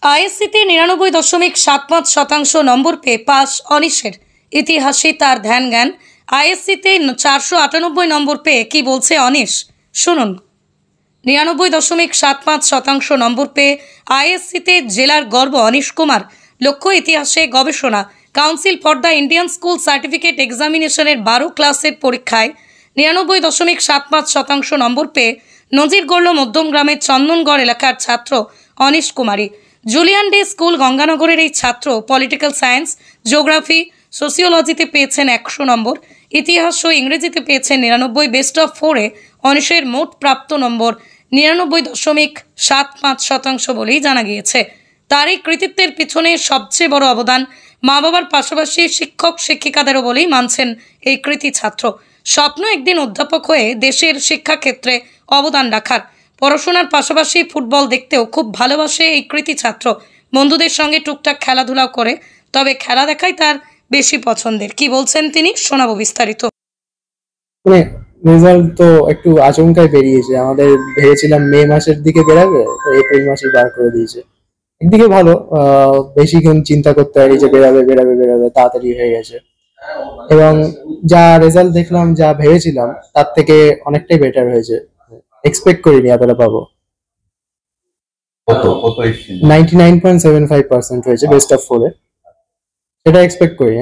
আইএসসিতে 99.75% নম্বর পেয়ে পাস অনিশের। ইতিহাসে তার ধ্যান জ্ঞান। আইএসসিতে 498 নম্বর পেয়ে কি বলছে অনিশ, শুনুন। 99.75% নম্বর পেয়ে আইএসসিতে জেলার গর্ব অনিশ কুমার। লক্ষ্য ইতিহাসে গবেষণা। Council for the Indian school certificate এক্সামিনেশনের 12 ক্লাসের পরীক্ষায় 99.75% নম্বর পেয়ে নজির গড়ল মধ্যমগ্রামের চন্দনগড় এলাকার ছাত্র অনিশ কুমারী। জুলিয়ান ডে স্কুল গঙ্গানগরের এই ছাত্র পলিটিক্যাল সায়েন্স, জিওগ্রাফি, সোসিওলজিতে পেয়েছেন 100 নম্বর। ইতিহাস ও ইংরেজিতে পেয়েছেন 99। বেস্ট অফ 4-এ অনিশের মোট প্রাপ্ত নম্বর 99.75% বলেই জানা গিয়েছে। তার এই কৃতিত্বের পিছনে সবচেয়ে বড় অবদান মা বাবার পাশাপাশি শিক্ষক শিক্ষিকাদেরও বলেই মানছেন এই কৃতি ছাত্র। স্বপ্ন একদিন অধ্যাপক হয়ে দেশের শিক্ষাক্ষেত্রে অবদান রাখার। পড়াশোনার পাশাপাশি ফুটবল দেখতেও খুব ভালোবাসে এই কৃতি ছাত্র। বন্ধুদের সঙ্গে টুকটাক খেলাধুলাও করে, তবে খেলা দেখাই তার বেশি পছন্দের। কি বলছেন তিনি, শোনাবো বিস্তারিত। রেজাল্ট তো একটু আচমকাই বেরিয়েছে। আমাদের ভেবেছিলাম মে মাসের দিকে বেরাবে, এপ্রিল মাসে বার করে দিয়েছে। একদিকে ভালো, বেশিক্ষণ চিন্তা করতে পারি যে বেরাবে বেরাবে বেরাবে, তাড়াতাড়ি হয়ে গেছে। এবং যা রেজাল্ট দেখলাম, যা ভেবেছিলাম তার থেকে অনেকটাই বেটার হয়েছে। এক্সপেক্ট করিনি এতটা পাবো। 99.75% হয়েছে বেস্ট অফ 4-এ। সেটা এক্সপেক্ট করি,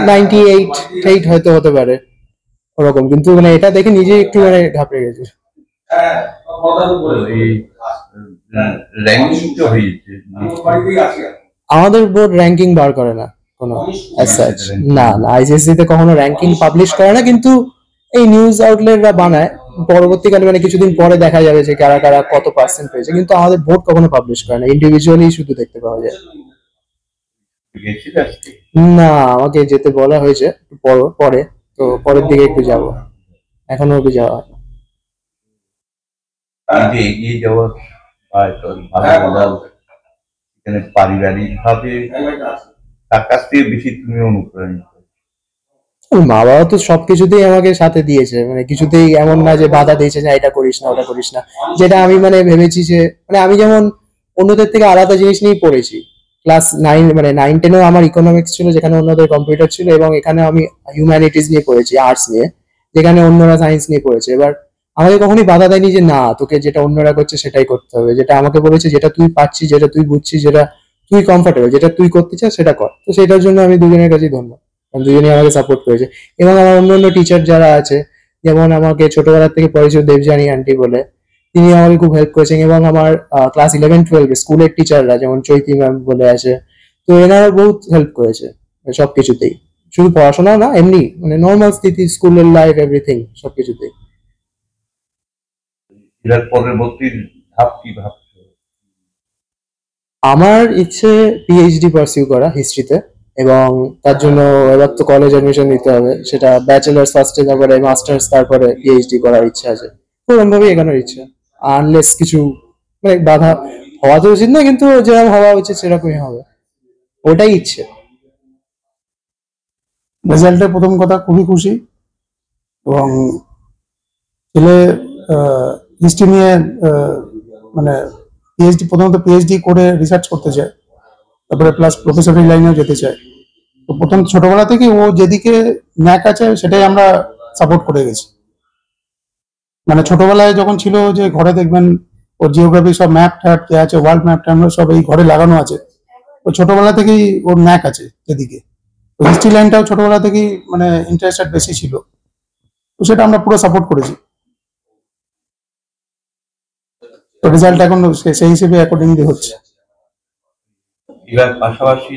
98 হয়তো হতে পারে ওরকম, কিন্তু মানে এটা দেখে নিজে একটু মানে ঘাবড়ে গেছে। আমাদের বোর্ড র্যাঙ্কিং বার করে না কোনো, না না, আইসিএসসি তে কখনো র্যাঙ্কিং পাবলিশ করে না, কিন্তু এই নিউজ আউটলেটরা বানায়। পরবর্তীকালে মানে কিছুদিন পরে দেখা যাবে যে কারা কারা কত পার্সেন্ট পেয়েছে, কিন্তু আমাদের বোর্ড কখনো পাবলিশ করে না, ইন্ডিভিজুয়ালি শুধু দেখতে পাওয়া যায়। না, আমাকে যেতে বলা হয়েছে পরে, তো পরের দিকে একটু যাব, এখনো অব্দি যাওয়া হয়। পারিবারিক ভাবে তার কাছ থেকে বেশি তুমি অনুপ্রাণিত? মা বাবা তো সবকিছুতেই আমাকে সাথে দিয়েছে, মানে কিছুতেই এমন না যে বাধা দিয়েছে যে এটা করিস না ওটা করিস না। যেটা আমি মানে ভেবেছি যে মানে আমি যেমন অন্যদের থেকে আলাদা জিনিস নিয়েই পড়েছি। ক্লাস 9 মানে 9-10-এও আমার ইকোনমিক্স ছিল, যেখানে অন্যদের কম্পিউটার ছিল, এবং এখানে আমি হিউম্যানিটিস নিয়ে পড়েছি, আর্টস নিয়ে, যেখানে অন্যরা সায়েন্স নিয়ে পড়েছে। এবার আমাকে কখনোই বাধা দেয়নি যে না তোকে যেটা অন্যরা করছে সেটাই করতে হবে। যেটা আমাকে বলেছে যেটা তুই পাচ্ছিস, যেটা তুই বুঝছিস, যেটা তুই কমফর্টেবল, যেটা তুই করতে চাস সেটা কর। তো সেটার জন্য আমি দুজনের কাছেই ধন্যবাদ, দুজনেই আমাকে সাপোর্ট করেছে। এবং আমার অন্য টিচার যারা আছে, যেমন আমাকে ছোটবেলা থেকে পরিচিত দেবযানী আন্টি বলে, তিনি আমাকে খুব হেল্প করেছেন। এবং আমার ক্লাস 11-12 স্কুলের টিচাররা, যেমন চৈতি ম্যাম বলে আছে, তো এনারা বহুত হেল্প করেছে সবকিছুতেই, শুধু পড়াশোনা না, এমনি মানে নর্মাল স্থিতি, স্কুলের লাইফ, এভরিথিং, সবকিছুতেই। এর পরবর্তী ধাপ কি ভাবছো? আমার ইচ্ছে পিএইচডি পারসিউ করা হিস্ট্রিতে, এবং তার জন্য এবার তো কলেজ অ্যাডমিশন নিতে হবে। সেটা ব্যাচেলার্স ফার্স্টে, তারপরে মাস্টার্স, তারপরে পিএইচডি করার ইচ্ছা আছে। ওরকম ভাবে এগোনোর ইচ্ছা, আনলেস কিছু মানে বাধা। হওয়া তো উচিত না, কিন্তু যেরকম হওয়া উচিত সেরকমই হবে, ওটাই ইচ্ছে। রেজাল্টের প্রথম কথা খুবই খুশি, এবং ছেলে হিস্ট্রি নিয়ে মানে পিএইচডি, প্রথমত পিএইচডি করে রিসার্চ করতে চায়, তারপরে প্লাস প্রফেসরি লাইনেও যেতে চায়। তো প্রথম ছোটবেলা থেকে ও যেদিকে ন্যাক আছে সেটাই আমরা সাপোর্ট করে গেছি। মানে ছোটবেলায় যখন ছিল যে ঘরে দেখবেন ওর জিওগ্রাফি সব ম্যাপ ট্যাপ কে আছে, ওয়ার্ল্ড ম্যাপ ট্যাপ সব এই ঘরে লাগানো আছে। ও ছোটবেলা থেকেই ওর ন্যাক আছে যেদিকে। হিস্ট্রি লাইনটাও ছোটবেলা থেকেই মানে ইন্টারেস্টেড বেশি ছিল, তো সেটা আমরা পুরো সাপোর্ট করেছি। তো রেজাল্ট এখন সেই হিসেবে অ্যাকর্ডিংলি হচ্ছে। এবার পাশাপাশি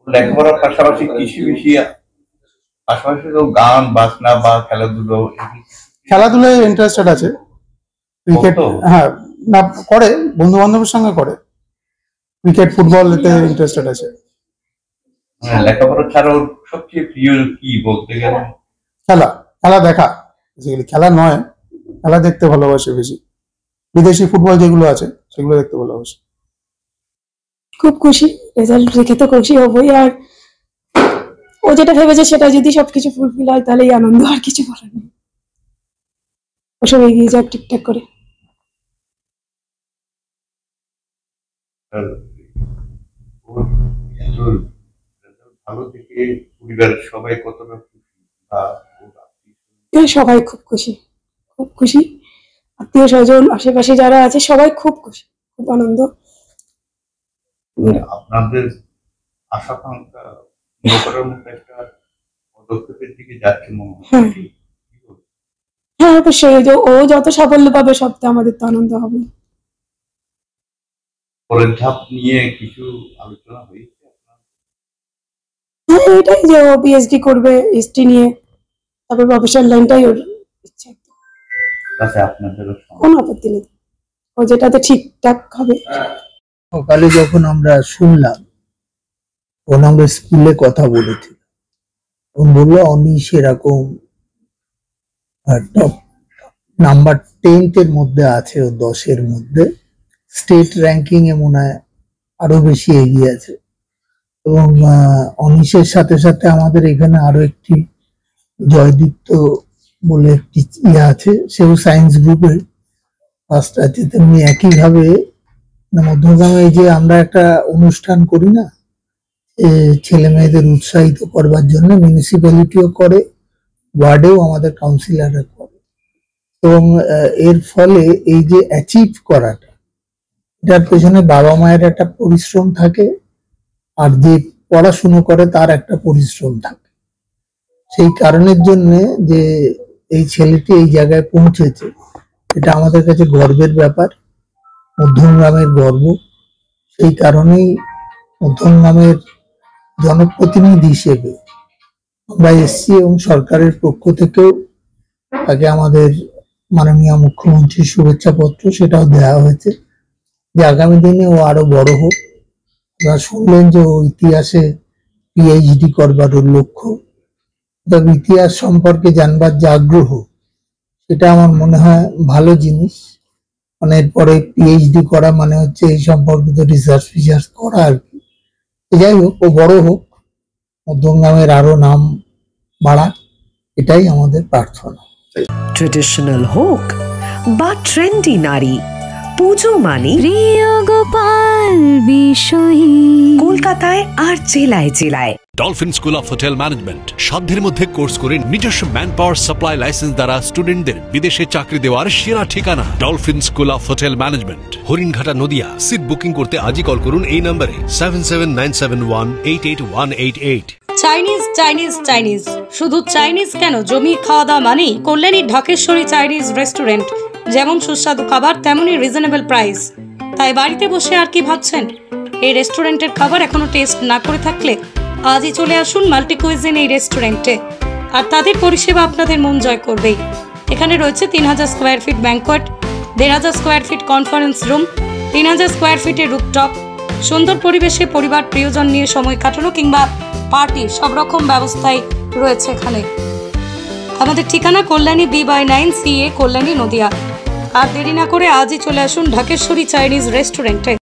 লেখাপড়ার পাশাপাশি কৃষি বেশি, পাশাপাশি তো গান বাজনা বা খেলাধুলায় ইন্টারেস্টেড আছে। ক্রিকেট, হ্যাঁ, না করে, বন্ধু বান্ধবের সঙ্গে করে। ক্রিকেট, ফুটবল এতে ইন্টারেস্টেড আছে। লেখাপড়া ছাড়াও সবচেয়ে প্রিয় কি বলতে গেলে? খেলা, খেলা দেখা, খেলা নয়, খেলা দেখতে ভালোবাসে বেশি। বিদেশি ফুটবল যেগুলো আছে সেগুলো দেখতে ভালোবাসে। খুব খুশি, রেজাল্ট দেখে তো খুশি হবই। আর ও যেটা ভেবেছে সেটা যদি সবকিছু ফুলফিল হয় তাহলেই আনন্দ, আর কিছু বলার নেই। ওসব এগিয়ে যাক ঠিকঠাক করে। ওর এত রেজাল্ট ভালো দেখে পরিবারের সবাই কতটা খুশি বা ওর আত্মীয় সবাই খুব খুশি, খুব খুশি। আত্মীয় স্বজন আশেপাশে যারা আছে সবাই খুব খুশি, খুব আনন্দ। আপনাদের আশাকাঙ্ক্ষা পুরো করার মতো একটা পদক্ষেপের দিকে যাচ্ছে মনে হয়। হ্যাঁ। হ্যাঁ, অবশ্যই। ও যত সাফল্য পাবে সবটা আমাদের তো আনন্দ হবে। পরের ধাপ নিয়ে কিছু আলোচনা হয়েছে আপনার? হ্যাঁ, এটাই যে ও পিএইচডি করবে হিস্ট্রি নিয়ে, তারপর প্রফেশনাল লাইনটাই ওর ইচ্ছা। তাতে আপনাদেরও কোনো আপত্তি নেই, ও যেটাতে ঠিকঠাক হবে। সকালে যখন আমরা শুনলাম, তখন আমরা স্কুলে কথা বলেছি, তখন বললো অনিশ এরকম টপ নাম্বার 10 মধ্যে আছে, ও 10 মধ্যে, স্টেট র্যাঙ্কিং এ মনে হয় আরো বেশি এগিয়ে আছে। এবং অনিশের সাথে সাথে আমাদের এখানে আরো একটি জয়দীপ্ত বলে একটি ইয়ে আছে, সেও সায়েন্স গ্রুপের ফার্স্ট আছে। তেমনি একইভাবে মধ্যমগ্রামে যে আমরা একটা অনুষ্ঠান করি না, ছেলে মেয়েদের উৎসাহিত করবার জন্য, মিউনিসিপ্যালিটিও করে, ওয়ার্ডেও আমাদের কাউন্সিলররা করে। এবং এর ফলে এই যে অ্যাচিভ করাটা, এটার পেছনে বাবা মায়ের একটা পরিশ্রম থাকে, আর যে পড়াশুনো করে তার একটা পরিশ্রম থাকে। সেই কারণের জন্য যে এই ছেলেটি এই জায়গায় পৌঁছেছে, এটা আমাদের কাছে গর্বের ব্যাপার, মধ্যমগ্রামের গর্ব। সেই কারণেই মধ্যমগ্রামের জনপ্রতিনিধি হিসেবে আমরা এসছি, এবং সরকারের পক্ষ থেকেও তাকে আমাদের মাননীয় মুখ্যমন্ত্রীর শুভেচ্ছা পত্র সেটাও দেওয়া হয়েছে, যে আগামী দিনে ও আরো বড় হোক। আপনারা শুনলেন যে ও ইতিহাসে পিএইচডি করবার ওর লক্ষ্য, তবে ইতিহাস সম্পর্কে জানবার যে আগ্রহ, সেটা আমার মনে হয় ভালো জিনিস। মানে এরপরে পিএইচডি করা মানে হচ্ছে এই সম্পর্কিত রিসার্চ ফিচার্স করা আর কি। যাই হোক, ও বড় হোক, মধ্যমগ্রামের আরো নাম বাড়াক, এটাই আমাদের প্রার্থনা। ট্রেডিশনাল হোক বা ট্রেন্ডি নারী, পুজো মানে প্রিয় গোপাল বিষয়ী কলকাতায় আর জেলায় জেলায়। Dolphin School of Hotel management সাধ্যের মধ্যে কোর্স করে নিজস্ব ম্যান পাওয়ার সাপ্লাই লাইসেন্স দ্বারা স্টুডেন্টদের বিদেশে চাকরি দেওয়ার সেরা ঠিকানা Dolphin School of Hotel Management, Haringhata, Nadia. Seat booking করতে আজই কল করুন এই নম্বরে 7797188188। চাইনিজ চাইনিজ চাইনিজ, শুধু চাইনিজ কেন, জমি খাওয়া দাওয়া মানেই কল্যাণী ঢাকেশ্বরী চাইনিজ রেস্টুরেন্ট। যেমন সুস্বাদু খাবার, তেমনই রিজনেবল প্রাইস। তাই বাড়িতে বসে আর কি ভাবছেন? এই রেস্টুরেন্টের খাবার এখনো টেস্ট না করে থাকলে আজই চলে আসুন মাল্টি কুইজিন এই রেস্টুরেন্টে, আর তাদের পরিষেবা আপনাদের মন জয় করবেই। এখানে রয়েছে 3000 square feet banquet, 1500 square feet conference room, 3000 square ফিটের রুফটপ। সুন্দর পরিবেশে পরিবার প্রিয়জন নিয়ে সময় কাটানো কিংবা পার্টি, সব রকম ব্যবস্থাই রয়েছে এখানে। আমাদের ঠিকানা কল্যাণী B/9 CA, কল্যাণী, নদিয়া। আর দেরি না করে আজই চলে আসুন ঢাকেশ্বরী চাইনিজ রেস্টুরেন্টে।